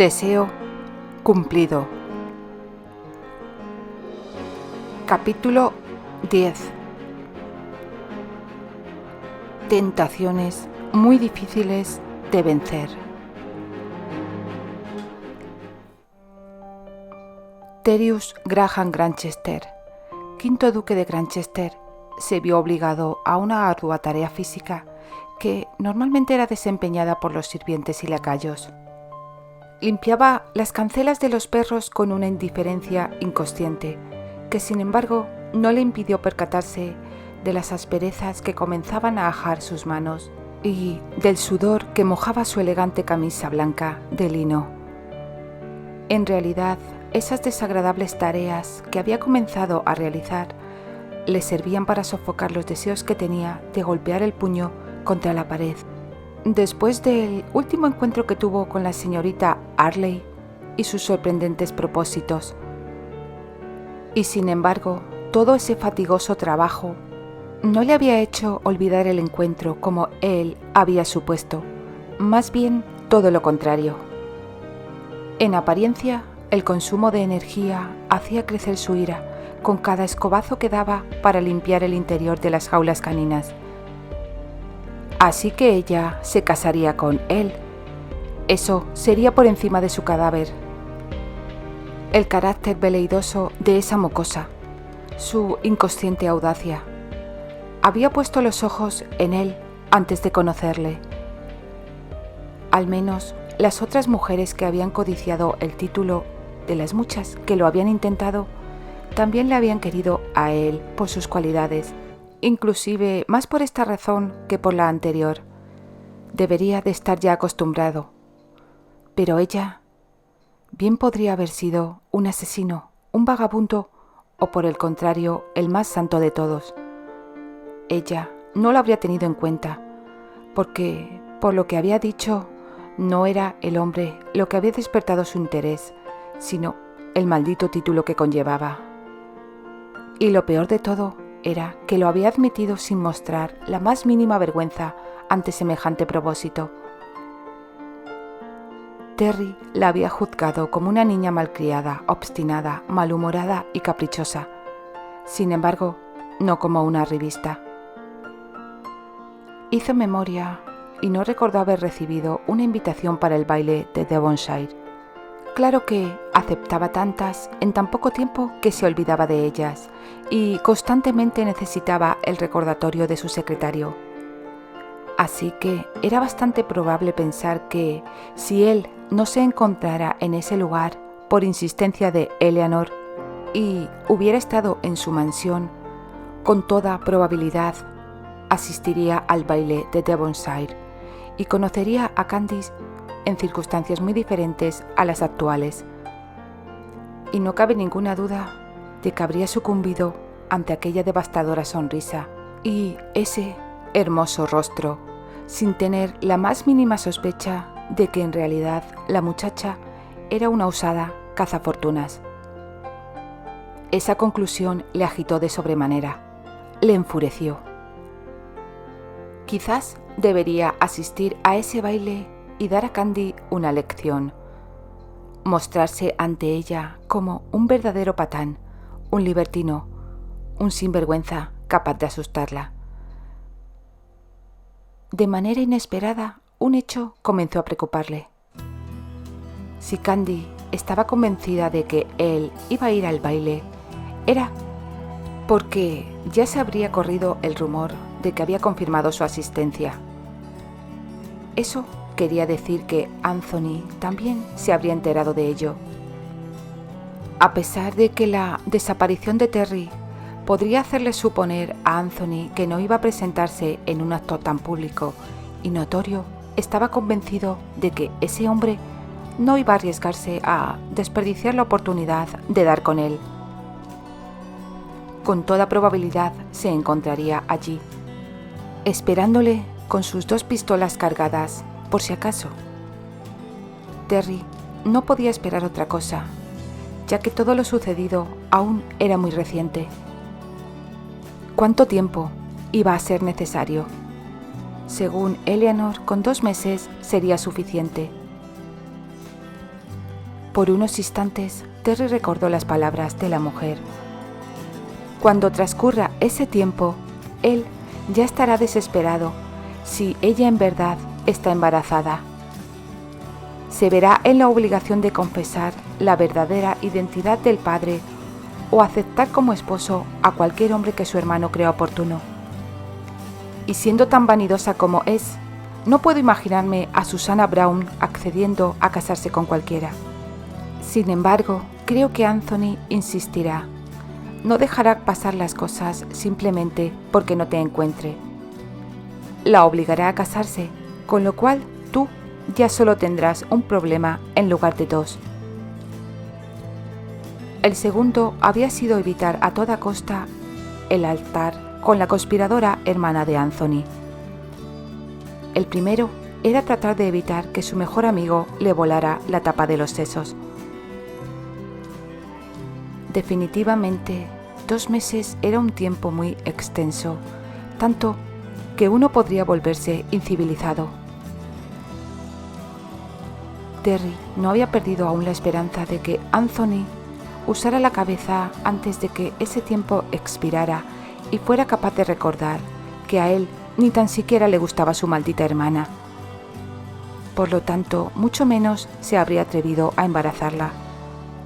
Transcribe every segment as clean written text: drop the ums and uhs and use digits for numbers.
Deseo cumplido. Capítulo 10. Tentaciones muy difíciles de vencer. Terrius Graham Granchester, quinto duque de Granchester, se vio obligado a una ardua tarea física que normalmente era desempeñada por los sirvientes y lacayos. Limpiaba las cancelas de los perros con una indiferencia inconsciente, que sin embargo no le impidió percatarse de las asperezas que comenzaban a ajar sus manos y del sudor que mojaba su elegante camisa blanca de lino. En realidad, esas desagradables tareas que había comenzado a realizar le servían para sofocar los deseos que tenía de golpear el puño contra la pared. Después del último encuentro que tuvo con la señorita Harley y sus sorprendentes propósitos. Y sin embargo, todo ese fatigoso trabajo no le había hecho olvidar el encuentro como él había supuesto, más bien todo lo contrario. En apariencia, el consumo de energía hacía crecer su ira con cada escobazo que daba para limpiar el interior de las jaulas caninas. Así que ella se casaría con él. Eso sería por encima de su cadáver. El carácter veleidoso de esa mocosa, su inconsciente audacia. Había puesto los ojos en él antes de conocerle. Al menos las otras mujeres que habían codiciado el título, de las muchas que lo habían intentado, también le habían querido a él por sus cualidades, inclusive más por esta razón que por la anterior. Debería de estar ya acostumbrado. Pero ella bien podría haber sido un asesino, un vagabundo o por el contrario, el más santo de todos. Ella no lo habría tenido en cuenta, porque, por lo que había dicho, no era el hombre lo que había despertado su interés, sino el maldito título que conllevaba. Y lo peor de todo era que lo había admitido sin mostrar la más mínima vergüenza ante semejante propósito. Terry la había juzgado como una niña malcriada, obstinada, malhumorada y caprichosa. Sin embargo, no como una arribista. Hizo memoria y no recordó haber recibido una invitación para el baile de Devonshire. Claro que aceptaba tantas en tan poco tiempo que se olvidaba de ellas y constantemente necesitaba el recordatorio de su secretario. Así que era bastante probable pensar que, si él no se encontrara en ese lugar por insistencia de Eleanor y hubiera estado en su mansión, con toda probabilidad asistiría al baile de Devonshire y conocería a Candice en circunstancias muy diferentes a las actuales. Y no cabe ninguna duda de que habría sucumbido ante aquella devastadora sonrisa y ese hermoso rostro, sin tener la más mínima sospecha de que en realidad la muchacha era una osada cazafortunas. Esa conclusión le agitó de sobremanera, le enfureció. Quizás debería asistir a ese baile y dar a Candy una lección. Mostrarse ante ella como un verdadero patán, un libertino, un sinvergüenza capaz de asustarla. De manera inesperada, un hecho comenzó a preocuparle. Si Candy estaba convencida de que él iba a ir al baile, era porque ya se habría corrido el rumor de que había confirmado su asistencia. Eso quería decir que Anthony también se habría enterado de ello. A pesar de que la desaparición de Terry podría hacerle suponer a Anthony que no iba a presentarse en un acto tan público y notorio, estaba convencido de que ese hombre no iba a arriesgarse a desperdiciar la oportunidad de dar con él. Con toda probabilidad se encontraría allí, esperándole con sus 2 pistolas cargadas, por si acaso. Terry no podía esperar otra cosa, ya que todo lo sucedido aún era muy reciente. ¿Cuánto tiempo iba a ser necesario? Según Eleanor, con 2 meses sería suficiente. Por unos instantes, Terry recordó las palabras de la mujer. Cuando transcurra ese tiempo, él ya estará desesperado si ella en verdad está embarazada. Se verá en la obligación de confesar la verdadera identidad del padre o aceptar como esposo a cualquier hombre que su hermano crea oportuno. Y siendo tan vanidosa como es, no puedo imaginarme a Susannah Brown accediendo a casarse con cualquiera. Sin embargo, creo que Anthony insistirá. No dejará pasar las cosas simplemente porque no te encuentre. La obligará a casarse, con lo cual tú ya solo tendrás un problema en lugar de dos. El segundo había sido evitar a toda costa el altar con la conspiradora hermana de Anthony. El primero era tratar de evitar que su mejor amigo le volara la tapa de los sesos. Definitivamente, 2 meses era un tiempo muy extenso, tanto que uno podría volverse incivilizado. Terry no había perdido aún la esperanza de que Anthony usara la cabeza antes de que ese tiempo expirara y fuera capaz de recordar que a él ni tan siquiera le gustaba su maldita hermana. Por lo tanto, mucho menos se habría atrevido a embarazarla,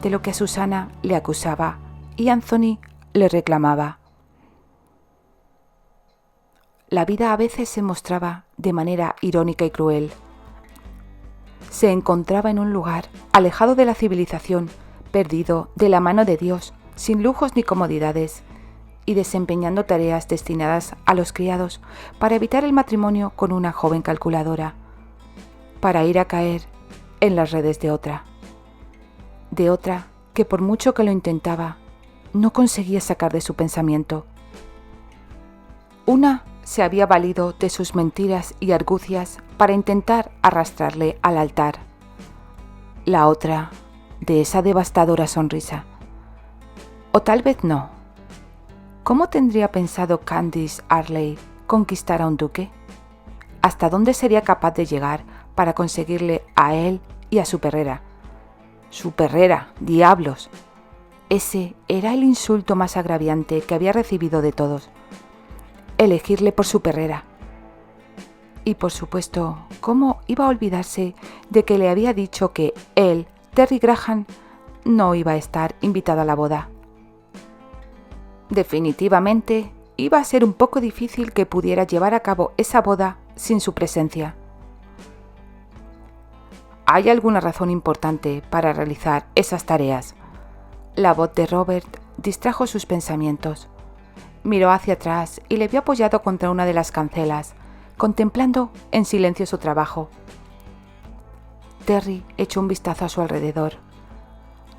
de lo que a Susannah le acusaba y Anthony le reclamaba. La vida a veces se mostraba de manera irónica y cruel. Se encontraba en un lugar alejado de la civilización, perdido de la mano de Dios, sin lujos ni comodidades, y desempeñando tareas destinadas a los criados para evitar el matrimonio con una joven calculadora, para ir a caer en las redes de otra que por mucho que lo intentaba, no conseguía sacar de su pensamiento. Una se había valido de sus mentiras y argucias para intentar arrastrarle al altar. La otra, de esa devastadora sonrisa. O tal vez no. ¿Cómo tendría pensado Candice Arley conquistar a un duque? ¿Hasta dónde sería capaz de llegar para conseguirle a él y a su perrera? ¡Su perrera! ¡Diablos! Ese era el insulto más agraviante que había recibido de todos. Elegirle por su perrera. Y por supuesto, ¿cómo iba a olvidarse de que le había dicho que él, Terry Graham, no iba a estar invitado a la boda? Definitivamente, iba a ser un poco difícil que pudiera llevar a cabo esa boda sin su presencia. ¿Hay alguna razón importante para realizar esas tareas? La voz de Robert distrajo sus pensamientos. Miró hacia atrás y le vio apoyado contra una de las cancelas, contemplando en silencio su trabajo. Terry echó un vistazo a su alrededor.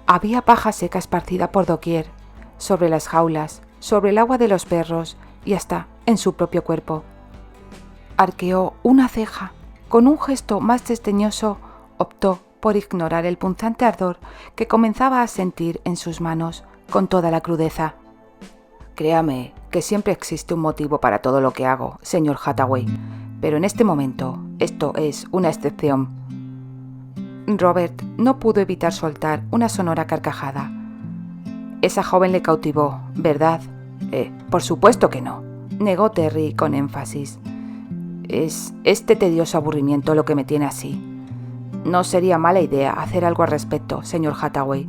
Había paja seca esparcida por doquier, sobre las jaulas, sobre el agua de los perros y hasta en su propio cuerpo. Arqueó una ceja. Con un gesto más desdeñoso, optó por ignorar el punzante ardor que comenzaba a sentir en sus manos con toda la crudeza. Créame que siempre existe un motivo para todo lo que hago, señor Hathaway, pero en este momento esto es una excepción. Robert no pudo evitar soltar una sonora carcajada. Esa joven le cautivó, ¿verdad? Por supuesto que no, negó Terry con énfasis. Es este tedioso aburrimiento lo que me tiene así. No sería mala idea hacer algo al respecto, señor Hathaway.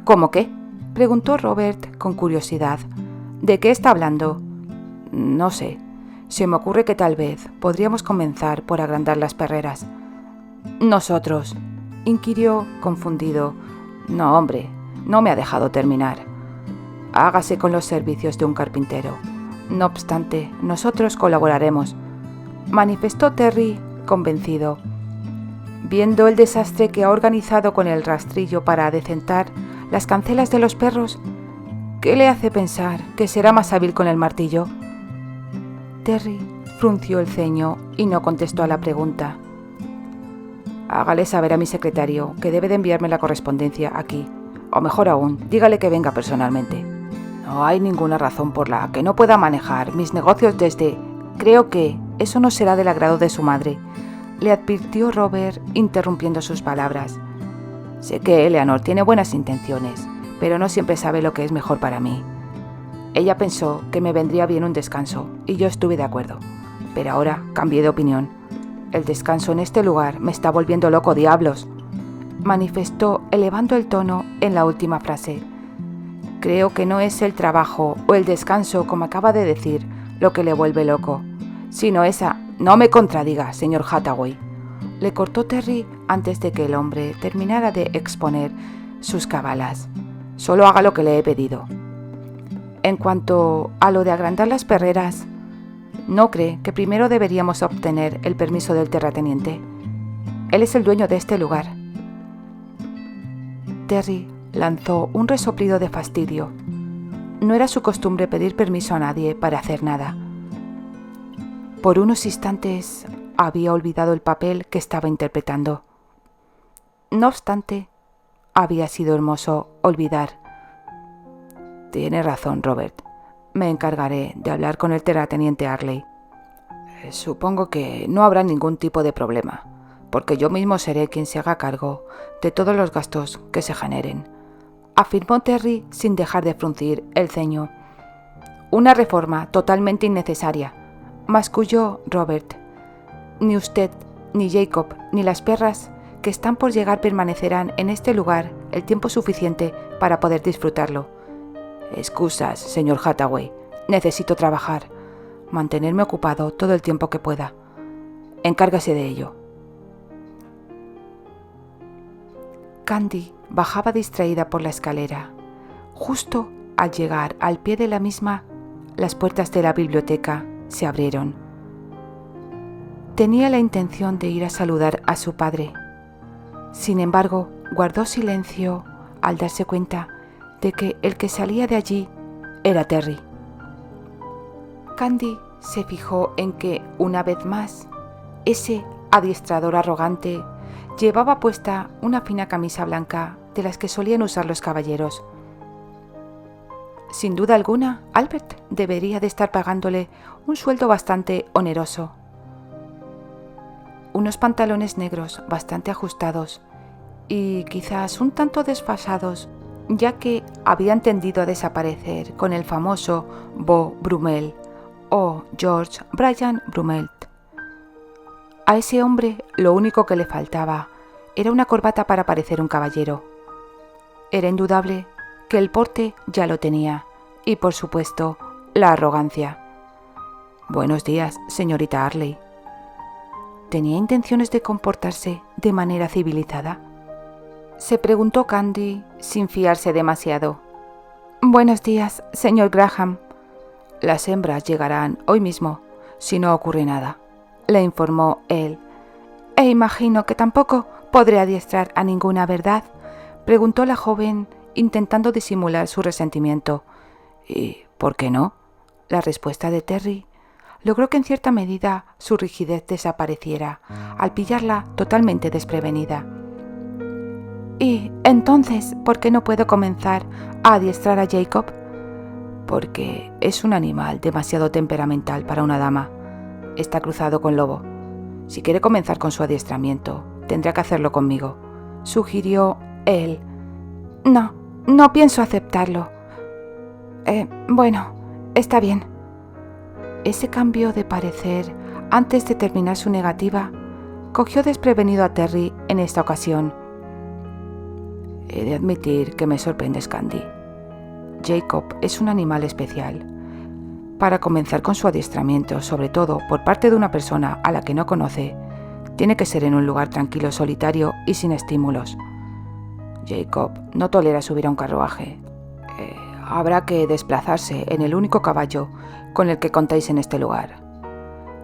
¿Cómo qué?, preguntó Robert con curiosidad. ¿De qué está hablando? No sé. Se me ocurre que tal vez podríamos comenzar por agrandar las perreras. ¿Nosotros?, inquirió confundido. No, hombre, no me ha dejado terminar. Hágase con los servicios de un carpintero. No obstante, nosotros colaboraremos, manifestó Terry convencido. Viendo el desastre que ha organizado con el rastrillo para adecentar las cancelas de los perros, ¿qué le hace pensar que será más hábil con el martillo? Terry frunció el ceño y no contestó a la pregunta. Hágale saber a mi secretario que debe de enviarme la correspondencia aquí, o mejor aún, dígale que venga personalmente. No hay ninguna razón por la que no pueda manejar mis negocios desde... Creo que eso no será del agrado de su madre, le advirtió Robert interrumpiendo sus palabras. Sé que Eleanor tiene buenas intenciones, pero no siempre sabe lo que es mejor para mí. Ella pensó que me vendría bien un descanso, y yo estuve de acuerdo. Pero ahora cambié de opinión. El descanso en este lugar me está volviendo loco, diablos, manifestó elevando el tono en la última frase. Creo que no es el trabajo o el descanso, como acaba de decir, lo que le vuelve loco, sino esa... No me contradiga, señor Hathaway, le cortó Terry antes de que el hombre terminara de exponer sus cabalas. Solo haga lo que le he pedido. En cuanto a lo de agrandar las perreras, ¿no cree que primero deberíamos obtener el permiso del terrateniente? Él es el dueño de este lugar. Terry lanzó un resoplido de fastidio. No era su costumbre pedir permiso a nadie para hacer nada. Por unos instantes había olvidado el papel que estaba interpretando. No obstante, había sido hermoso olvidar. Tiene razón, Robert. Me encargaré de hablar con el terrateniente Arley. Supongo que no habrá ningún tipo de problema, porque yo mismo seré quien se haga cargo de todos los gastos que se generen, afirmó Terry sin dejar de fruncir el ceño. Una reforma totalmente innecesaria, masculló Robert. Ni usted, ni Jacob, ni las perras que están por llegar permanecerán en este lugar el tiempo suficiente para poder disfrutarlo. Excusas, señor Hathaway. Necesito trabajar, mantenerme ocupado todo el tiempo que pueda. Encárgase de ello. Candy bajaba distraída por la escalera. Justo al llegar al pie de la misma, las puertas de la biblioteca se abrieron. Tenía la intención de ir a saludar a su padre. Sin embargo, guardó silencio al darse cuenta de que el que salía de allí era Terry. Candy se fijó en que, una vez más, ese adiestrador arrogante llevaba puesta una fina camisa blanca de las que solían usar los caballeros. Sin duda alguna, Albert debería de estar pagándole un sueldo bastante oneroso. Unos pantalones negros bastante ajustados y quizás un tanto desfasados, ya que habían tendido a desaparecer con el famoso Beau Brummel o George Brian Brummel. A ese hombre lo único que le faltaba era una corbata para parecer un caballero. Era indudable que el porte ya lo tenía y, por supuesto, la arrogancia. Buenos días, señorita Arley. ¿Tenía intenciones de comportarse de manera civilizada?, se preguntó Candy sin fiarse demasiado. Buenos días, señor Graham. Las hembras llegarán hoy mismo, si no ocurre nada, le informó él. E imagino que tampoco podré adiestrar a ninguna, ¿verdad?, preguntó la joven, intentando disimular su resentimiento. ¿Y por qué no? La respuesta de Terry logró que en cierta medida su rigidez desapareciera al pillarla totalmente desprevenida. ¿Y entonces por qué no puedo comenzar a adiestrar a Jacob? Porque es un animal demasiado temperamental para una dama. Está cruzado con lobo. Si quiere comenzar con su adiestramiento, tendrá que hacerlo conmigo, sugirió él. No pienso aceptarlo. Bueno, está bien. Ese cambio de parecer antes de terminar su negativa cogió desprevenido a Terry en esta ocasión. He de admitir que me sorprendes, Candy. Jacob es un animal especial. Para comenzar con su adiestramiento, sobre todo por parte de una persona a la que no conoce, tiene que ser en un lugar tranquilo, solitario y sin estímulos. Jacob no tolera subir a un carruaje. Habrá que desplazarse en el único caballo con el que contáis en este lugar.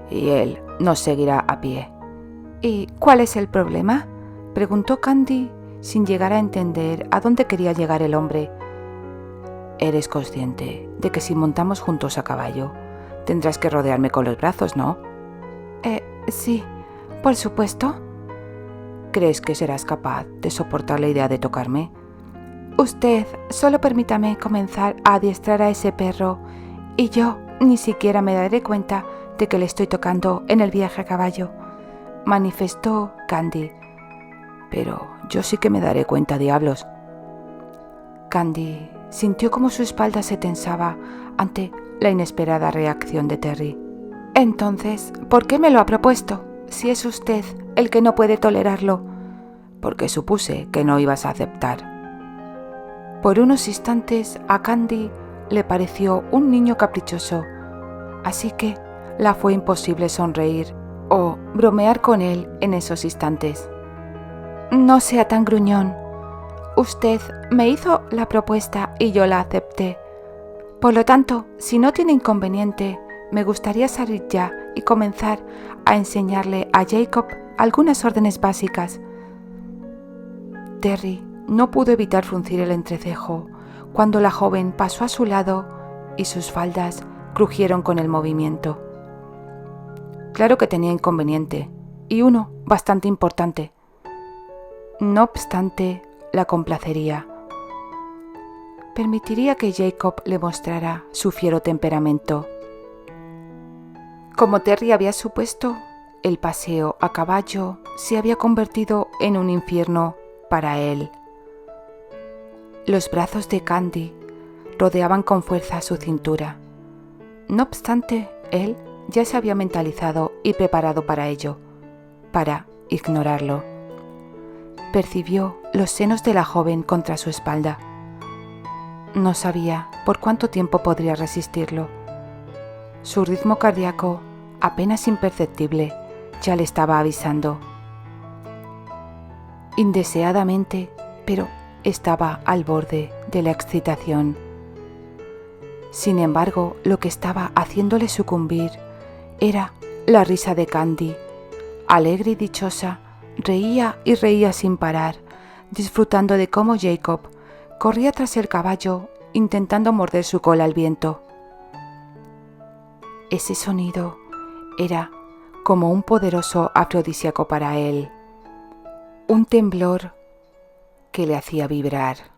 Y él nos seguirá a pie. ¿Y cuál es el problema?, preguntó Candy, sin llegar a entender a dónde quería llegar el hombre. Eres consciente de que si montamos juntos a caballo, tendrás que rodearme con los brazos, ¿no? Sí, por supuesto. ¿Crees que serás capaz de soportar la idea de tocarme? Usted solo permítame comenzar a adiestrar a ese perro y yo ni siquiera me daré cuenta de que le estoy tocando en el viaje a caballo, manifestó Candy. Pero Yo sí que me daré cuenta, diablos. Candy sintió como su espalda se tensaba ante la inesperada reacción de Terry. Entonces, ¿por qué me lo ha propuesto, si es usted el que no puede tolerarlo? Porque supuse que no ibas a aceptar. Por unos instantes a Candy le pareció un niño caprichoso, así que la fue imposible sonreír o bromear con él en esos instantes. No sea tan gruñón. Usted me hizo la propuesta y yo la acepté. Por lo tanto, si no tiene inconveniente, me gustaría salir ya y comenzar a enseñarle a Jacob algunas órdenes básicas. Terry no pudo evitar fruncir el entrecejo cuando la joven pasó a su lado y sus faldas crujieron con el movimiento. Claro que tenía inconveniente, y uno bastante importante. No obstante, la complacería. Permitiría que Jacob le mostrara su fiero temperamento. Como Terry había supuesto, el paseo a caballo se había convertido en un infierno para él. Los brazos de Candy rodeaban con fuerza su cintura. No obstante, él ya se había mentalizado y preparado para ello, para ignorarlo. Percibió los senos de la joven contra su espalda. No sabía por cuánto tiempo podría resistirlo. Su ritmo cardíaco, apenas imperceptible, ya le estaba avisando. Indeseadamente, pero estaba al borde de la excitación. Sin embargo, lo que estaba haciéndole sucumbir era la risa de Candy. Alegre y dichosa, reía y reía sin parar, disfrutando de cómo Jacob corría tras el caballo intentando morder su cola al viento. Ese sonido era como un poderoso afrodisíaco para él, un temblor que le hacía vibrar.